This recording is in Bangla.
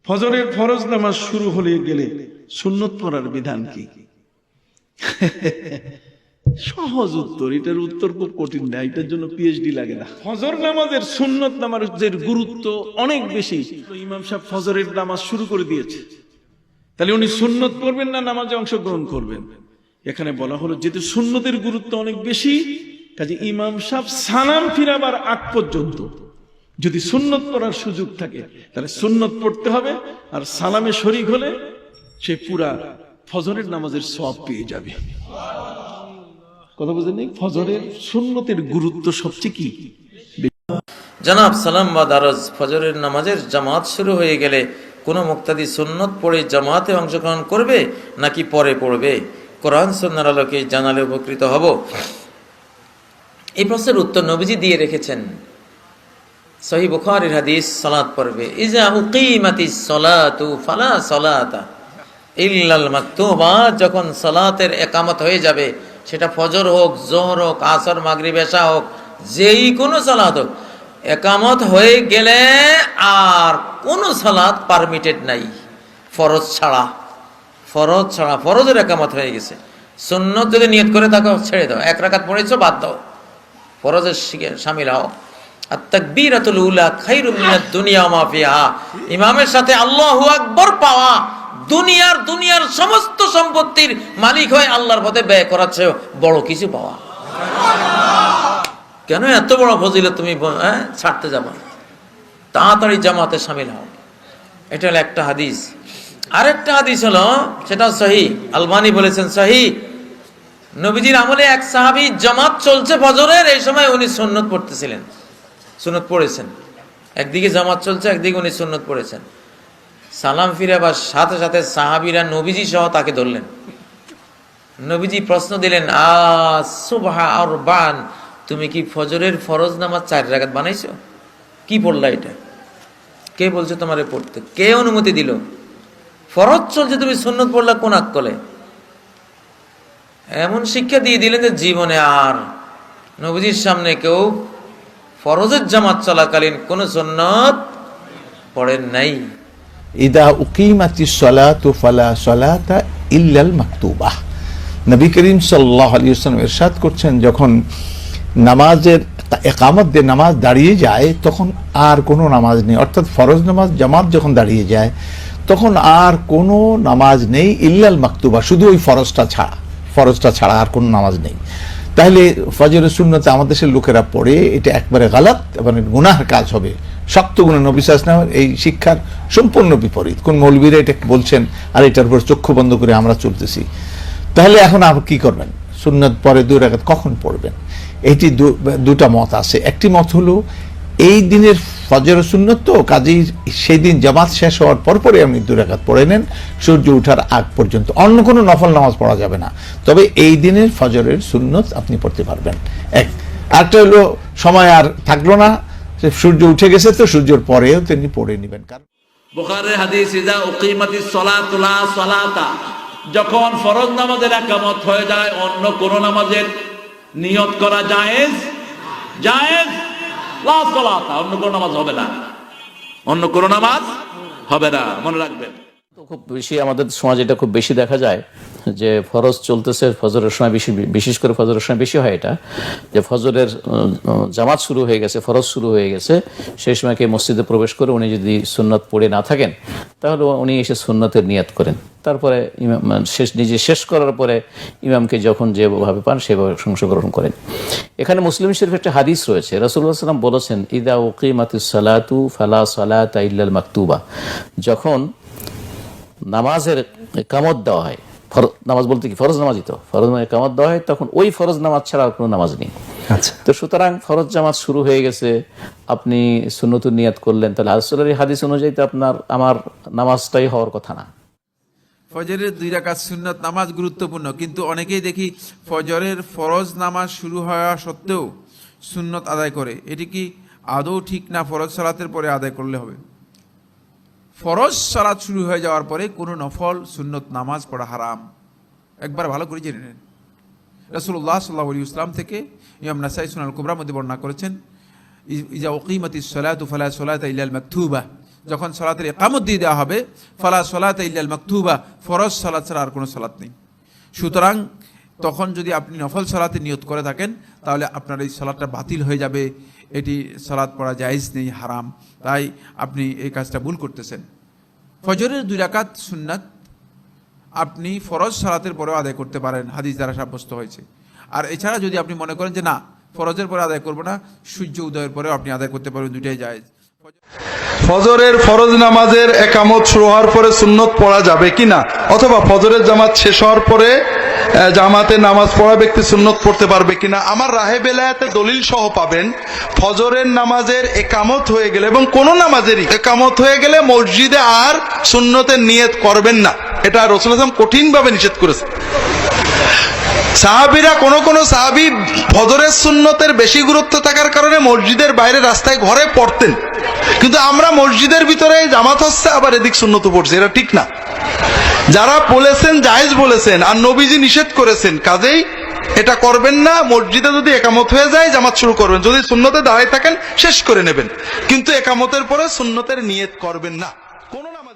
ফজরের ফরজ নামাজ শুরু হলে গেলে সুন্নত পড়ার বিধান কি? সহজ উত্তর, এটার উত্তর খুব কঠিন না, এটার জন্য পিএইচডি লাগে না। ফজর নামাজের সুন্নত নামাজের গুরুত্ব অনেক বেশি। ইমাম সাহেব ফজরের নামাজ শুরু করে দিয়েছে, তাহলে উনি সুন্নত পড়বেন না নামাজে অংশগ্রহণ করবেন? এখানে বলা হলো যেহেতু সুন্নতের গুরুত্ব অনেক বেশি, কাজে ইমাম সাহেব সালাম ফিরাবার আগ পর্যন্ত যদি সুন্নত পড়ার সুযোগ থাকে তাহলে সুন্নত পড়তে হবে, আর সালামে শরীক হলে সে পুরা ফজরের নামাজের সওয়াব পেয়ে যাবে। কথা বুঝলেন? ফজরের সুন্নতের গুরুত্ব সবচেয়ে কি? জনাব সালাম বা দারজ ফজরের নামাজের জামাত শুরু হয়ে গেলে কোনো মুক্তাদি সুন্নত পড়ে জামাতে অংশগ্রহণ করবে নাকি পরে পড়বে? কোরআন সুন্নাহর আলোকে জানালে উপকৃত হব। এই প্রশ্নের উত্তর নবীজি দিয়ে রেখেছেন সহিহ বুখারীর হাদিস সালাত পড়বে ইজা উকিমাতিস সালাতু ফালা সালাতা ইল্লাল মাকতুবা। যখন সালাতের একামত হয়ে যাবে, সেটা ফজর হোক, যোহর হোক, আসর, মাগরিব, এশা হোক, যেই কোনো সালাত হোক, একামত হয়ে গেলে আর কোনো সালাত পারমিটেড নাই, ফরজ ছাড়া। ফরজ ছাড়া, ফরজের একামত হয়ে গেছে। সুন্নত যদি নিয়ত করে তাকে ছেড়ে দাও, এক রাকাত পড়েছো বাদ দাও, ফরজের শামিল হও। আর তাকবীরাতুল উলা খায়রুম মিনাদ দুনিয়া ওয়া মা ফিহা। ইমামের সাথে আল্লাহু আকবার পাওয়া দুনিয়ার সমস্ত সম্পত্তির মালিক হয়ে আল্লাহর পথে ব্যয় করার চেয়ে বড় কিছু পাওয়া। কেন এত বড় ফজিলত তুমি ছাড়তে যাবা? তাড়াতাড়ি জামাতে শামিল হও। এটা হলো একটা হাদিস। আরেকটা হাদিস হলো, সেটা সহিহ, আলবানী বলেছেন সহিহ। নবীজির আমলে এক সাহাবী জামাত চলছে ফজরের, এই সময় উনি সুন্নত পড়তেছিলেন, সুন্নত পড়েছেন। একদিকে জামাত চলছে, একদিকে উনি সুন্নত পড়েছেন। সালাম ফিরাবার সাথে সাথে সাহাবীরা নবীজি সহ তাকে ধরলেন। নবীজি প্রশ্ন দিলেন, সুবহা আরবান, তুমি কি ফজরের ফরজ নামাজ 4 রাকাত বানাইছো? কি পড়লা এটা? কে বলছে তোমারে পড়তে? কে অনুমতি দিল? ফরজ চলছে, তুমি সুন্নত পড়লা কোন আকলে? এমন শিক্ষা দিয়ে দিলেন যে জীবনে আর নবীজির সামনে কেউ ফরজের জামাত চলাকালীন কোন সুন্নত পড়েন নাই। ইদা উকিমাতিস সালাতু ফালা সালাতা ইল্লাল মাকতুবাহ। নবী করিম সাল্লাল্লাহু আলাইহি ওয়াসাল্লাম ইরশাদ করছেন, যখন নামাজের একামত দিয়ে নামাজ দাঁড়িয়ে যায় তখন আর কোনো নামাজ নেই। অর্থাৎ ফরজ নামাজ জামাত যখন দাঁড়িয়ে যায় তখন আর কোনো নামাজ নেই ইল্লাল মাকতুবা, শুধু ওই ফরজটা ছাড়া আর কোনো নামাজ নেই। তাহলে ফজরের সুন্নতে আমাদের দেশের লোকেরা পড়ে, এটা একবারে গালাত এবং গুনাহের কাজ হবে, শক্ত গুনাহ। নবী সাল্লাল্লাহু আলাইহি ওয়াসাল্লাম এই শিক্ষার সম্পূর্ণ বিপরীত। কোন মৌলবীরা এটা বলছেন আর এটার উপর চক্ষু বন্ধ করে আমরা চলতেছি। তাহলে এখন আপনি কি করবেন? সুন্নত পরে 2 রাকাত কখন পড়বেন? এটি দুটা মত আছে। একটি মত হলো এই দিনের ফজর সুন্নত তো, কাজেই সেই দিন জামাত শেষ হওয়ার পরে আপনি 2 রাকাত পড়ে নেন সূর্য ওঠার আগ পর্যন্ত। অন্য কোনো নফল নামাজ পড়া যাবে না, তবে এই দিনের ফজরের সুন্নত আপনি পড়তে পারবেন। আরেকটা হলো সময় আর থাকলো না, সূর্য উঠে গেছে তো সূর্যের পরেও তিনি পড়ে নেবেন। কারণ বুখারীর হাদিস, ইজা উকিমাতিস সালাতু লা সালাতা, যখন ফরজ নামাজের একামত হয়ে যায় অন্য কোন নামাজের নিয়ত করা জায়েজ লা সালাতা, অন্য কোন নামাজ হবে না, অন্য কোন নামাজ হবে না, মনে রাখবেন। খুব বেশি আমাদের সমাজে এটা খুব বেশি দেখা যায় যে ফরজ চলতেছে, ফজরের সময় বিশেষ করে ফজরের সময় বেশি হয় এটা, যে ফজরের জামাত শুরু হয়ে গেছে, ফরজ শুরু হয়ে গেছে, সেই সময় কে মসজিদে প্রবেশ করে উনি যদি সুন্নত পড়ে না থাকেন তাহলে উনি এসে সুন্নতের নিয়ত করেন। তারপরে নিজে শেষ করার পরে ইমামকে যখন যেভাবে পান সেভাবে অংশগ্রহণ করেন। এখানে মুসলিম শরীফে একটা হাদিস রয়েছে, রাসূলুল্লাহ সাল্লাল্লাহু আলাইহি ওয়াসাল্লাম বলেছেন, ইদা উকিমাতিস সালাতু ফালা সালাতা ইল্লাল মাকতুবা। যখন নামাজের একামত দেওয়া হয়, নামাজ বলতে কি ফরজ নামাজই তো, ফরজ একামত দেওয়া হয়, তখন ওই ফরজ নামাজ ছাড়া কোনো নামাজ নেই। আচ্ছা, তো সুতরাং ফরজ জামাত শুরু হয়ে গেছে, আপনি সুন্নতুন নিয়াত করলেন, তাহলে রাসূলের হাদিস অনুযায়ী তো আমার নামাজটাই হওয়ার কথা না। ফজরের 2 রাকাত সুন্নত নামাজ গুরুত্বপূর্ণ, কিন্তু অনেকেই দেখি ফজরের ফরজ নামাজ শুরু হওয়া সত্ত্বেও সুন্নত আদায় করে। এটি কি আদৌ ঠিক না? ফরজ সালাতের পরে আদায় করলে হবে? ফরজ সালাত শুরু হয়ে যাওয়ার পরে কোনো নফল সুন্নত নামাজ পড়া হারাম, একবার ভালো করে জেনে নেন। রাসূলুল্লাহ সাল্লাল্লাহু আলাইহি ওয়াসাল্লাম থেকে ইমাম নাসাই সুনানুল কুবরার মধ্যে বর্ণনা করেছেন, ইজা উকিমাতিস সালাতু ফালা সালাতা ইল্লাল মাকতুবা, যখন সালাতের ইকামত দিয়ে দেওয়া হবে, ফালা সালাতা ইল্লাল মাকতুবা, ফরজ সালাত ছাড়া আর কোনো সালাত নেই। সুতরাং তখন যদি আপনি নফল সালাতে নিয়ত করে থাকেন তাহলে আপনার এই সালাতটা বাতিল হয়ে যাবে, এটি সালাত পড়া জায়েজ নেই, হারাম। তাই আপনি এই কাজটা ভুল করতেছেন। ফজরের 2 রাকাত সুন্নাত আপনি ফরজ সালাতের পরেও আদায় করতে পারেন, হাদিস দ্বারা সাব্যস্ত হয়েছে। আর এছাড়া যদি আপনি মনে করেন যে না ফরজের পরে আদায় করবো না, সূর্য উদয়ের পরেও আপনি আদায় করতে পারবেন, দুইটাই জায়েজ। ফজরের ফরজ নামাজের একামত শুরু হওয়ার পরে সুন্নত পড়া যাবে কিনা, অথবা ফজরের জামাত শেষ হওয়ার পরে জামাতে নামাজ পড়া ব্যক্তি সুন্নত পড়তে পারবে কিনা। আমার রাহে বেলায়েতে দলিল সহ পাবেন, ফজরের নামাজের একামত হয়ে গেলে এবং কোন নামাজেরই একামত হয়ে গেলে মসজিদে আর সুন্নতের নিয়ত করবেন না, এটা রাসূলুল্লাহ সাল্লাল্লাহু আলাইহি ওয়াসাল্লাম কঠিনভাবে নিষেধ করেছে। সাহাবীরা কোন সাহাবী ফজরের সুন্নতের বেশি গুরুত্ব থাকার কারণে মসজিদের বাইরে রাস্তায় ঘরে পড়তেন, কিন্তু আমরা মসজিদের ভিতরে জামাত হচ্ছে আবার এদিক সুন্নত পড়ছে, এটা ঠিক না। যারা বলেছেন জায়েজ বলেছেন, আর নবীজি নিষেধ করেছেন, কাজেই এটা করবেন না। মসজিদে যদি একামত হয়ে যায় জামাত শুরু করবেন, যদি সুন্নতে দাঁড়ায় থাকেন শেষ করে নেবেন, কিন্তু একামতের পরে সুন্নতের নিয়ত করবেন না। কোন নামাজ